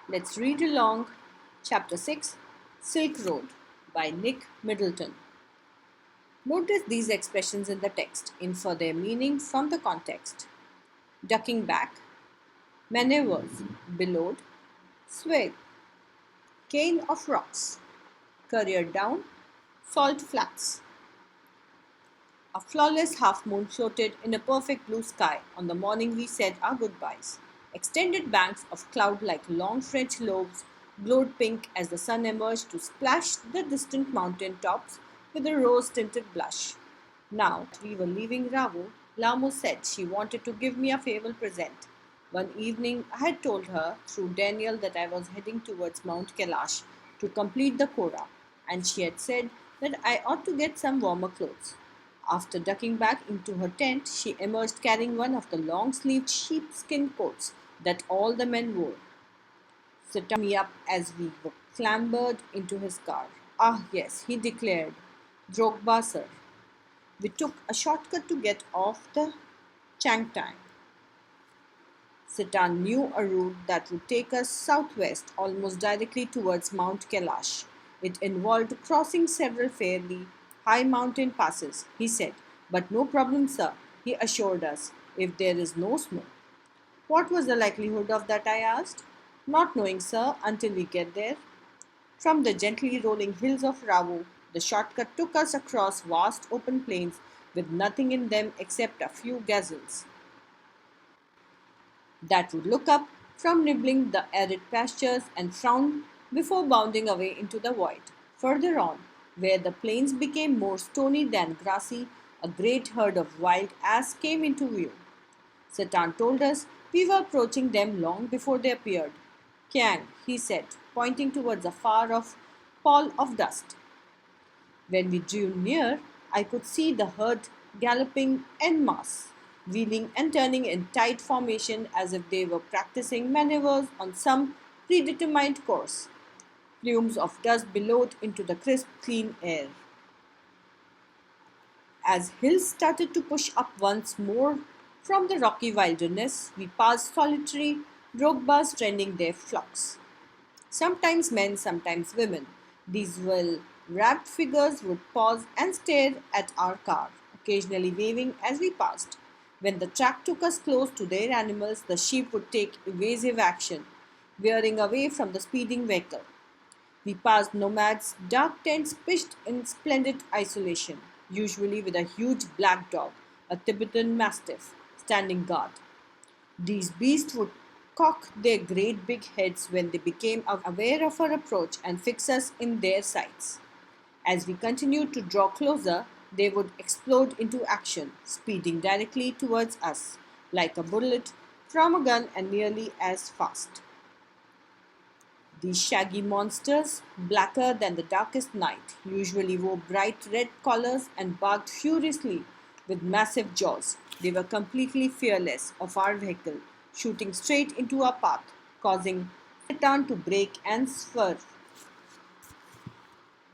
Let's read along Chapter 6 Silk Road by Nick Middleton. Notice these expressions in the text, infer their meaning from the context. Ducking back, maneuvers, billowed, sway, cane of rocks, career down, salt flats. A flawless half moon floated in a perfect blue sky on the morning we said our goodbyes. Extended banks of cloud like long French lobes glowed pink as the sun emerged to splash the distant mountain tops with a rose tinted blush. Now we were leaving Ravu. Lamo said she wanted to give me a farewell present. One evening I had told her through Daniel that I was heading towards Mount Kailash to complete the Kora, and she had said that I ought to get some warmer clothes. After ducking back into her tent, she emerged carrying one of the long-sleeved sheepskin coats that all the men wore. Set me up as we clambered into his car. Ah, yes, he declared. Drogba, sir. We took a shortcut to get off the Changtang. Sitan knew a route that would take us southwest almost directly towards Mount Kailash. It involved crossing several fairly high mountain passes, he said. But no problem, sir, he assured us, if there is no snow. What was the likelihood of that? I asked. Not knowing, sir, until we get there. From the gently rolling hills of Ravu, the shortcut took us across vast open plains with nothing in them except a few gazelles that would look up from nibbling the arid pastures and frown before bounding away into the void. Further on, where the plains became more stony than grassy, a great herd of wild ass came into view. Satan told us we were approaching them long before they appeared. Kiang, he said, pointing towards a far off pall of dust. When we drew near, I could see the herd galloping en masse, wheeling and turning in tight formation as if they were practicing maneuvers on some predetermined course. Plumes of dust billowed into the crisp, clean air. As hills started to push up once more from the rocky wilderness, we passed solitary drogbas tending their flocks. Sometimes men, sometimes women. These well wrapped figures would pause and stare at our car, occasionally waving as we passed. When the track took us close to their animals, the sheep would take evasive action, veering away from the speeding vehicle. We passed nomads, dark tents pitched in splendid isolation, usually with a huge black dog, a Tibetan mastiff, standing guard. These beasts would cock their great big heads when they became aware of our approach and fix us in their sights. As we continued to draw closer, they would explode into action, speeding directly towards us, like a bullet from a gun and nearly as fast. These shaggy monsters, blacker than the darkest night, usually wore bright red collars and barked furiously with massive jaws. They were completely fearless of our vehicle, shooting straight into our path, causing Satan to brake and swerve.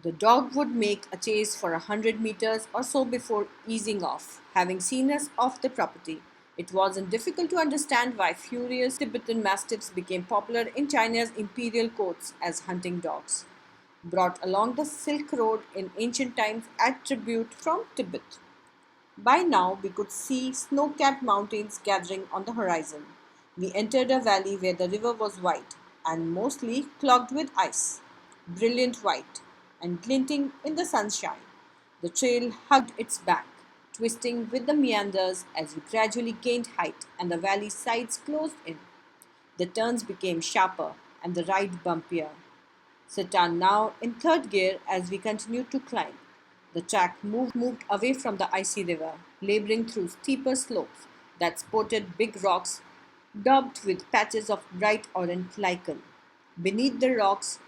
The dog would make a chase for 100 meters or so before easing off, having seen us off the property. It wasn't difficult to understand why furious Tibetan mastiffs became popular in China's imperial courts as hunting dogs, brought along the Silk Road in ancient times at tribute from Tibet. By now, we could see snow capped mountains gathering on the horizon. We entered a valley where the river was white and mostly clogged with ice, brilliant white and glinting in the sunshine. The trail hugged its bank, twisting with the meanders as we gradually gained height and the valley sides closed in. The turns became sharper and the ride bumpier. Satan now in third gear as we continued to climb. The track moved away from the icy river, laboring through steeper slopes that sported big rocks daubed with patches of bright orange lichen. Beneath the rocks,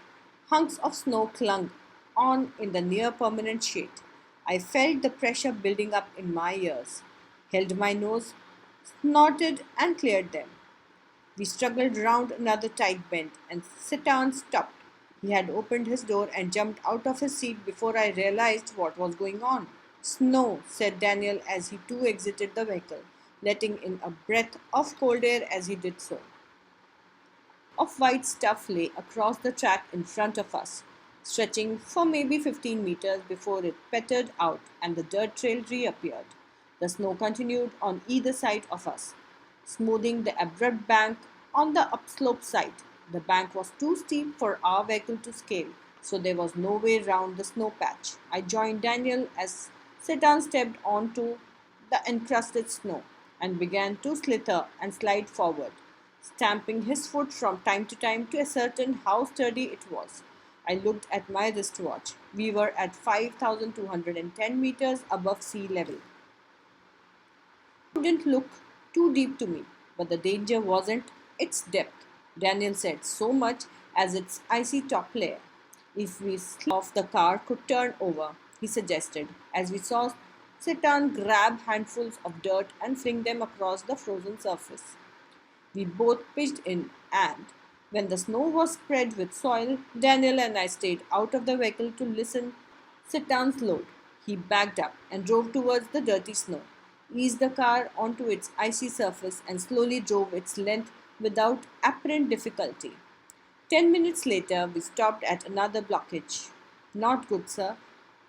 hunks of snow clung on in the near permanent shade. I felt the pressure building up in my ears, held my nose, snorted, and cleared them. We struggled round another tight bend, and Sitan stopped. He had opened his door and jumped out of his seat before I realized what was going on. Snow, said Daniel as he too exited the vehicle, letting in a breath of cold air as he did so. of white stuff lay across the track in front of us, stretching for maybe 15 meters before it petered out and the dirt trail reappeared. The snow continued on either side of us, smoothing the abrupt bank on the upslope side. The bank was too steep for our vehicle to scale, so there was no way round the snow patch. I joined Daniel as Setan stepped onto the encrusted snow and began to slither and slide forward, stamping his foot from time to time to ascertain how sturdy it was. I looked at my wristwatch. We were at 5,210 meters above sea level. It didn't look too deep to me, but the danger wasn't its depth. Daniel said so much as its icy top layer. If we slid off, the car could turn over, he suggested, as we saw Sitan grab handfuls of dirt and fling them across the frozen surface. We both pitched in, and when the snow was spread with soil, Daniel and I stayed out of the vehicle to listen Sitan's load. He backed up and drove towards the dirty snow, eased the car onto its icy surface, and slowly drove its length without apparent difficulty. 10 minutes later, we stopped at another blockage. Not good, sir,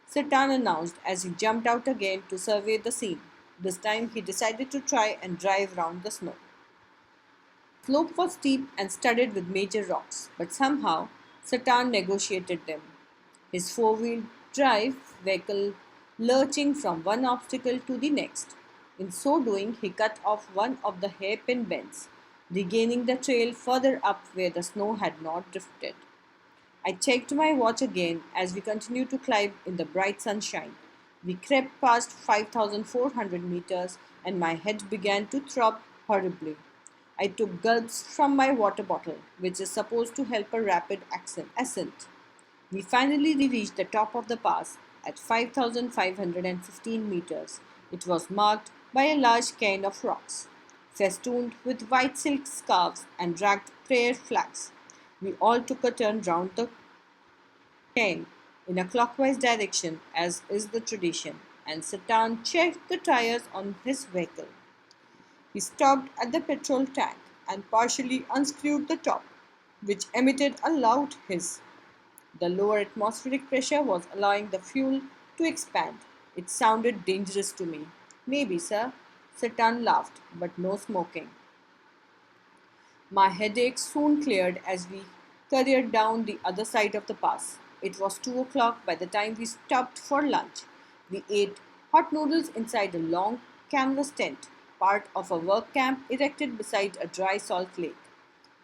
Sitan announced as he jumped out again to survey the scene. This time he decided to try and drive round the snow. The slope was steep and studded with major rocks, but somehow Satan negotiated them, his four-wheel drive vehicle lurching from one obstacle to the next. In so doing, he cut off one of the hairpin bends, regaining the trail further up where the snow had not drifted. I checked my watch again as we continued to climb in the bright sunshine. We crept past 5,400 meters and my head began to throb horribly. I took gulps from my water bottle, which is supposed to help a rapid ascent. We finally reached the top of the pass at 5,515 meters. It was marked by a large cairn of rocks, festooned with white silk scarves and dragged prayer flags. We all took a turn round the cairn in a clockwise direction, as is the tradition, and Satan checked the tires on his vehicle. He stopped at the petrol tank and partially unscrewed the top, which emitted a loud hiss. The lower atmospheric pressure was allowing the fuel to expand. It sounded dangerous to me. Maybe, sir. Satan laughed, but no smoking. My headache soon cleared as we careered down the other side of the pass. It was 2 o'clock by the time we stopped for lunch. We ate hot noodles inside a long canvas tent, part of a work camp erected beside a dry salt lake.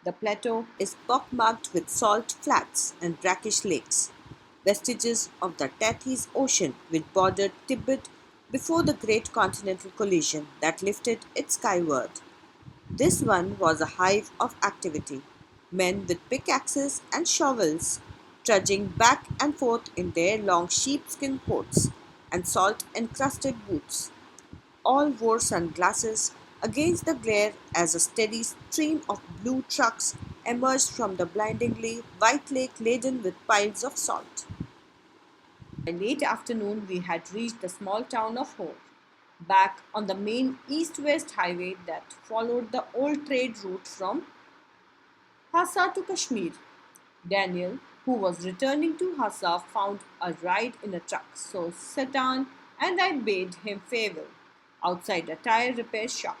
The plateau is pockmarked with salt flats and brackish lakes, vestiges of the Tethys Ocean which bordered Tibet before the great continental collision that lifted it skyward. This one was a hive of activity, men with pickaxes and shovels trudging back and forth in their long sheepskin coats and salt encrusted boots. All wore sunglasses against the glare as a steady stream of blue trucks emerged from the blindingly white lake laden with piles of salt. By late afternoon, we had reached the small town of Hor, back on the main east-west highway that followed the old trade route from Hassa to Kashmir. Daniel, who was returning to Hassa, found a ride in a truck, so Satan and I bade him farewell outside a tire repair shop.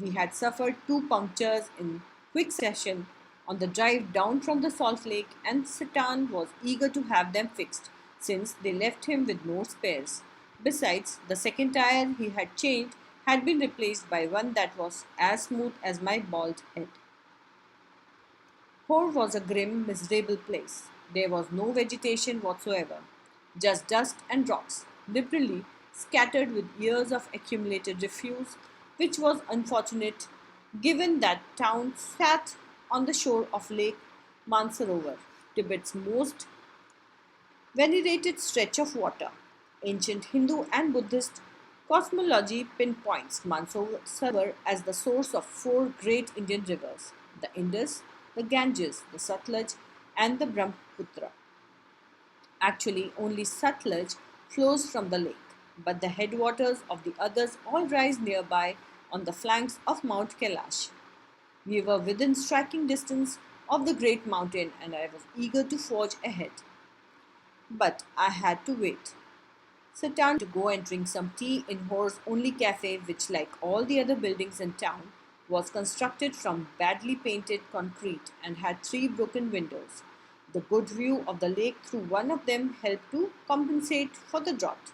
We had suffered two punctures in quick succession on the drive down from the Salt Lake, and Satan was eager to have them fixed since they left him with no spares. Besides, the second tire he had changed had been replaced by one that was as smooth as my bald head. Hor was a grim, miserable place. There was no vegetation whatsoever, just dust and rocks, liberally scattered with years of accumulated refuse, which was unfortunate given that town sat on the shore of Lake Mansarovar, Tibet's most venerated stretch of water. Ancient Hindu and Buddhist cosmology pinpoints Mansarovar as the source of four great Indian rivers: the Indus, the Ganges, the Satluj, and the Brahmaputra. Actually, only Satluj flows from the lake, but the headwaters of the others all rise nearby on the flanks of Mount Kailash. We were within striking distance of the great mountain and I was eager to forge ahead. But I had to wait. Satan to go and drink some tea in Hore's only cafe, which, like all the other buildings in town, was constructed from badly painted concrete and had three broken windows. The good view of the lake through one of them helped to compensate for the drought.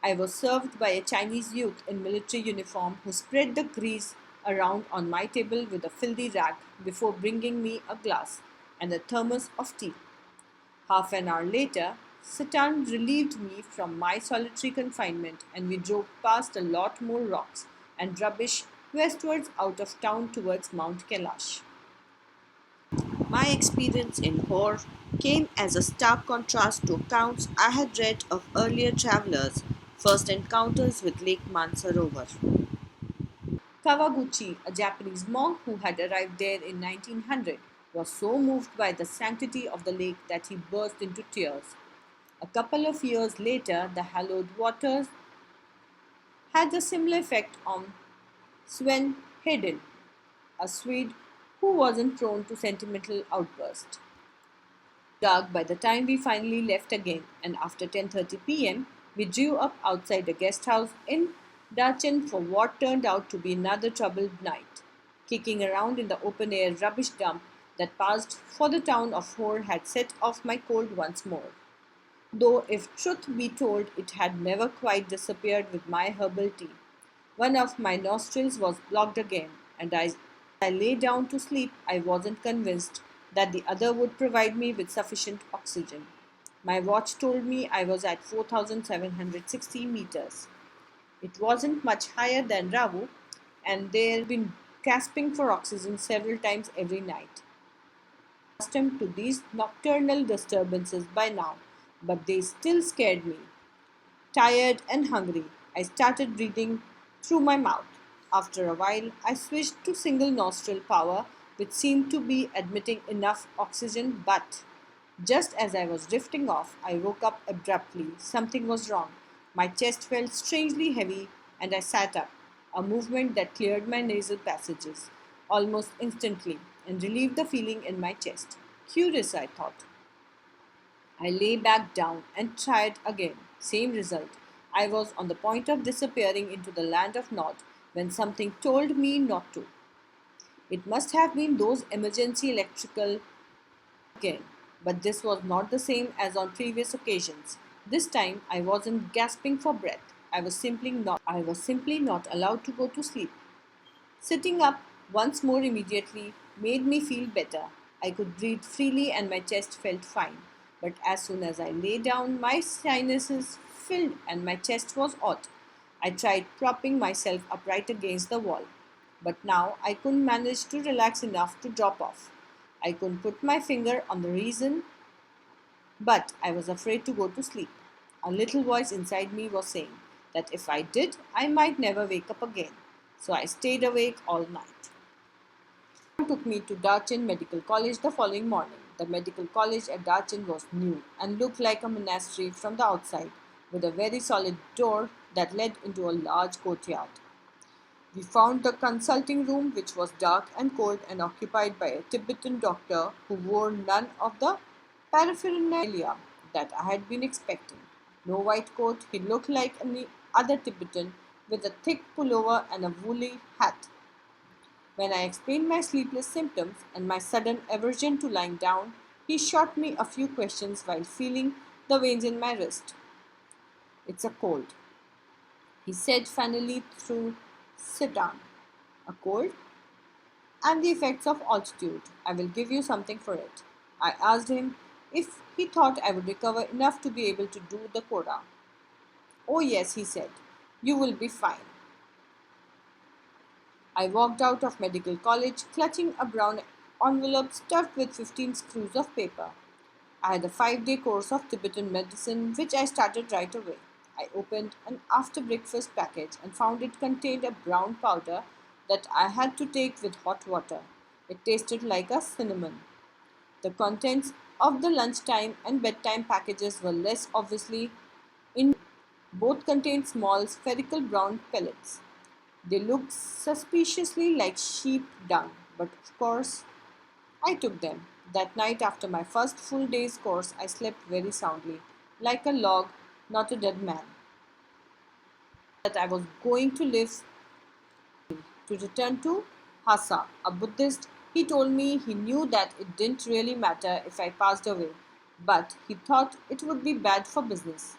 I was served by a Chinese youth in military uniform who spread the grease around on my table with a filthy rag before bringing me a glass and a thermos of tea. Half an hour later, Satan relieved me from my solitary confinement and we drove past a lot more rocks and rubbish westwards out of town towards Mount Kailash. My experience in Hor came as a stark contrast to accounts I had read of earlier travelers' first encounters with Lake Mansarovar. Kawaguchi, a Japanese monk who had arrived there in 1900, was so moved by the sanctity of the lake that he burst into tears. A couple of years later, the hallowed waters had a similar effect on Sven Hedin, a Swede who wasn't prone to sentimental outbursts. Dark by the time we finally left again, and after 10:30 p.m., we drew up outside a guest house in Dachen for what turned out to be another troubled night. Kicking around in the open air rubbish dump that passed for the town of Hor had set off my cold once more. Though, if truth be told, it had never quite disappeared with my herbal tea. One of my nostrils was blocked again, and as I lay down to sleep, I wasn't convinced that the other would provide me with sufficient oxygen. My watch told me I was at 4,760 meters. It wasn't much higher than Ravu, and they'd been gasping for oxygen several times every night. Accustomed to these nocturnal disturbances by now, but they still scared me. Tired and hungry, I started breathing through my mouth. After a while, I switched to single nostril power, which seemed to be admitting enough oxygen, but just as I was drifting off, I woke up abruptly. Something was wrong. My chest felt strangely heavy, and I sat up, a movement that cleared my nasal passages almost instantly and relieved the feeling in my chest. Curious, I thought. I lay back down and tried again. Same result. I was on the point of disappearing into the land of Nod when something told me not to. It must have been those emergency electrical again, but this was not the same as on previous occasions. This time I wasn't gasping for breath. I was simply not allowed to go to sleep. Sitting up once more immediately made me feel better. I could breathe freely and my chest felt fine. But as soon as I lay down, my sinuses filled and my chest was hot. I tried propping myself upright against the wall. But now I couldn't manage to relax enough to drop off. I couldn't put my finger on the reason, but I was afraid to go to sleep. A little voice inside me was saying that if I did, I might never wake up again. So I stayed awake all night. Took me to Darchin Medical College the following morning. The medical college at Darchin was new and looked like a monastery from the outside, with a very solid door that led into a large courtyard. We found the consulting room, which was dark and cold and occupied by a Tibetan doctor who wore none of the paraphernalia that I had been expecting. No white coat, he looked like any other Tibetan with a thick pullover and a woolly hat. When I explained my sleepless symptoms and my sudden aversion to lying down, he shot me a few questions while feeling the veins in my wrist. It's a cold, he said finally through sit down. A cold? And the effects of altitude. I will give you something for it. I asked him if he thought I would recover enough to be able to do the Koda. Oh, yes, he said. You will be fine. I walked out of medical college clutching a brown envelope stuffed with 15 screws of paper. I had a 5-day course of Tibetan medicine which I started right away. I opened an after breakfast package and found it contained a brown powder that I had to take with hot water. It tasted like a cinnamon. The contents of the lunchtime and bedtime packages were less obviously in both contained small spherical brown pellets. They looked suspiciously like sheep dung, but of course I took them. That night, after my first full day's course, I slept very soundly, like a log, not a dead man. That I was going to live to return to Hasa, a Buddhist. He told me he knew that it didn't really matter if I passed away, but he thought it would be bad for business.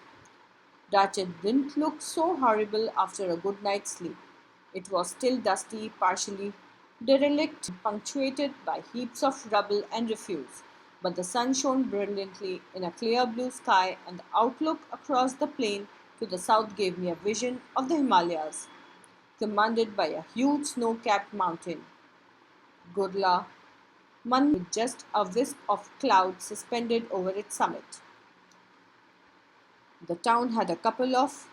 Darchet didn't look so horrible after a good night's sleep. It was still dusty, partially derelict, punctuated by heaps of rubble and refuse, but the sun shone brilliantly in a clear blue sky, and the outlook across the plain to the south gave me a vision of the Himalayas, commanded by a huge snow-capped mountain, Gurla Mun, with just a wisp of cloud suspended over its summit. The town had a couple of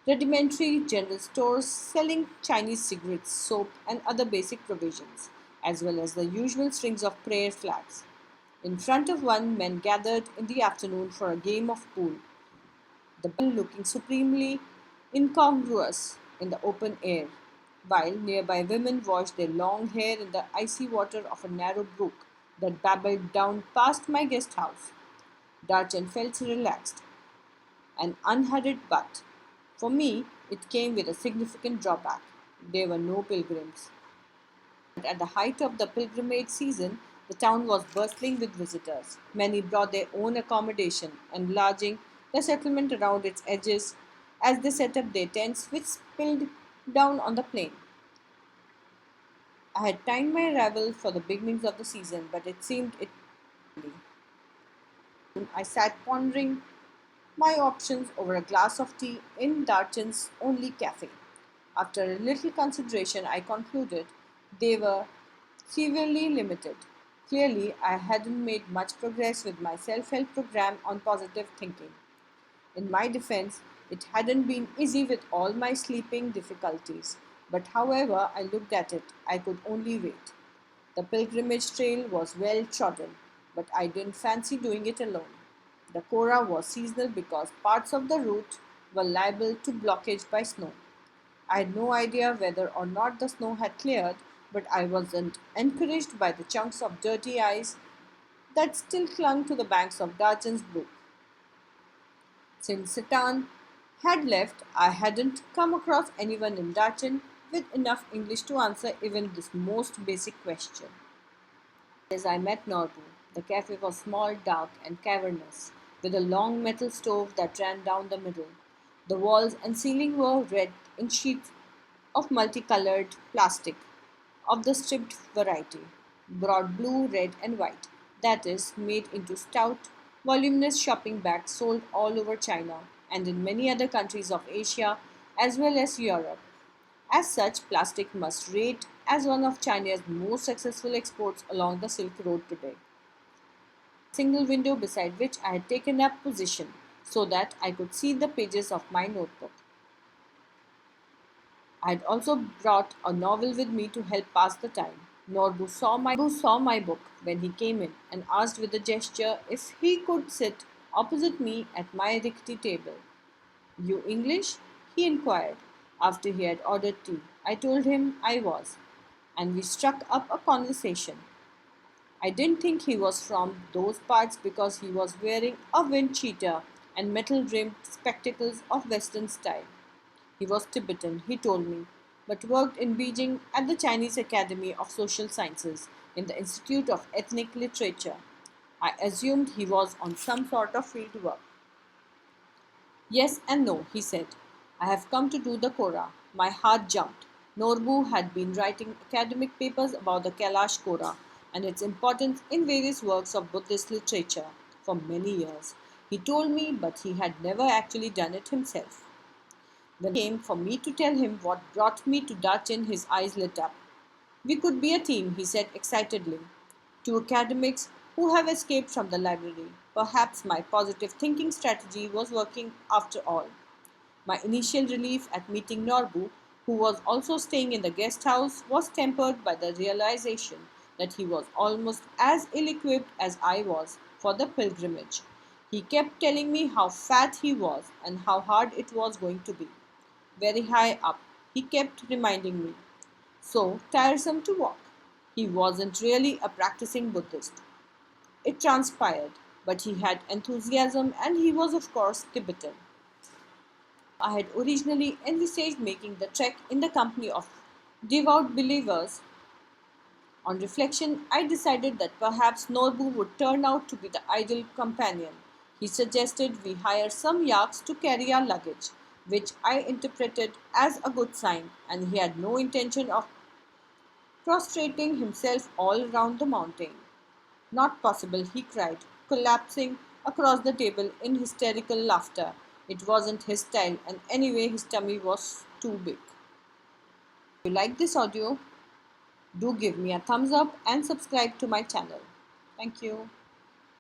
rudimentary general stores selling Chinese cigarettes, soap, and other basic provisions, as well as the usual strings of prayer flags. In front of one, men gathered in the afternoon for a game of pool, the ball looking supremely incongruous in the open air, while nearby women washed their long hair in the icy water of a narrow brook that babbled down past my guest house. Darchen felt relaxed and unhurried, but for me it came with a significant drawback. There were no pilgrims. At the height of the pilgrimage season, the town was bustling with visitors. Many brought their own accommodation, enlarging the settlement around its edges as they set up their tents, which spilled down on the plain. I had timed my arrival for the beginnings of the season, but it seemed it. I sat pondering my options over a glass of tea in Darchen's only cafe. After a little consideration, I concluded they were severely limited. Clearly, I hadn't made much progress with my self help program on positive thinking. In my defense, it hadn't been easy with all my sleeping difficulties, but however I looked at it, I could only wait. The pilgrimage trail was well trodden, but I didn't fancy doing it alone. The Kora was seasonal because parts of the route were liable to blockage by snow. I had no idea whether or not the snow had cleared, but I wasn't encouraged by the chunks of dirty ice that still clung to the banks of Darchen's brook. Since Sitan had left, I hadn't come across anyone in Darchen with enough English to answer even this most basic question. As I met Norbu, the cafe was small, dark, and cavernous, with a long metal stove that ran down the middle. The walls and ceiling were red in sheets of multicolored plastic of the stripped variety, broad blue, red, and white, that is, made into stout, voluminous shopping bags sold all over China and in many other countries of Asia as well as Europe. As such, plastic must rate as one of China's most successful exports along the Silk Road today. A single window beside which I had taken up position so that I could see the pages of my notebook. I had also brought a novel with me to help pass the time. Norbu saw my book when he came in and asked with a gesture if he could sit opposite me at my rickety table. You English? He inquired after he had ordered tea. I told him I was, and we struck up a conversation. I didn't think he was from those parts because he was wearing a wind cheater and metal rimmed spectacles of Western style. He was Tibetan, he told me, but worked in Beijing at the Chinese Academy of Social Sciences in the Institute of Ethnic Literature. I assumed he was on some sort of field work. Yes and no, he said. I have come to do the Kora. My heart jumped. Norbu had been writing academic papers about the Kailash Kora and its importance in various works of Buddhist literature for many years. He told me, but he had never actually done it himself. When it came for me to tell him what brought me to Darchen, his eyes lit up. We could be a team, he said excitedly. Two academics who have escaped from the library. Perhaps my positive thinking strategy was working after all. My initial relief at meeting Norbu, who was also staying in the guest house, was tempered by the realization that he was almost as ill equipped as I was for the pilgrimage. He kept telling me how fat he was and how hard it was going to be. Very high up, he kept reminding me. So tiresome to walk. He wasn't really a practicing Buddhist. It transpired, but he had enthusiasm and he was, of course, Tibetan. I had originally envisaged making the trek in the company of devout believers. On reflection, I decided that perhaps Norbu would turn out to be the ideal companion. He suggested we hire some yaks to carry our luggage, which I interpreted as a good sign, and he had no intention of prostrating himself all round the mountain. Not possible, he cried, collapsing across the table in hysterical laughter. It wasn't his style, and anyway, his tummy was too big. If you like this audio, do give me a thumbs up and subscribe to my channel. Thank you.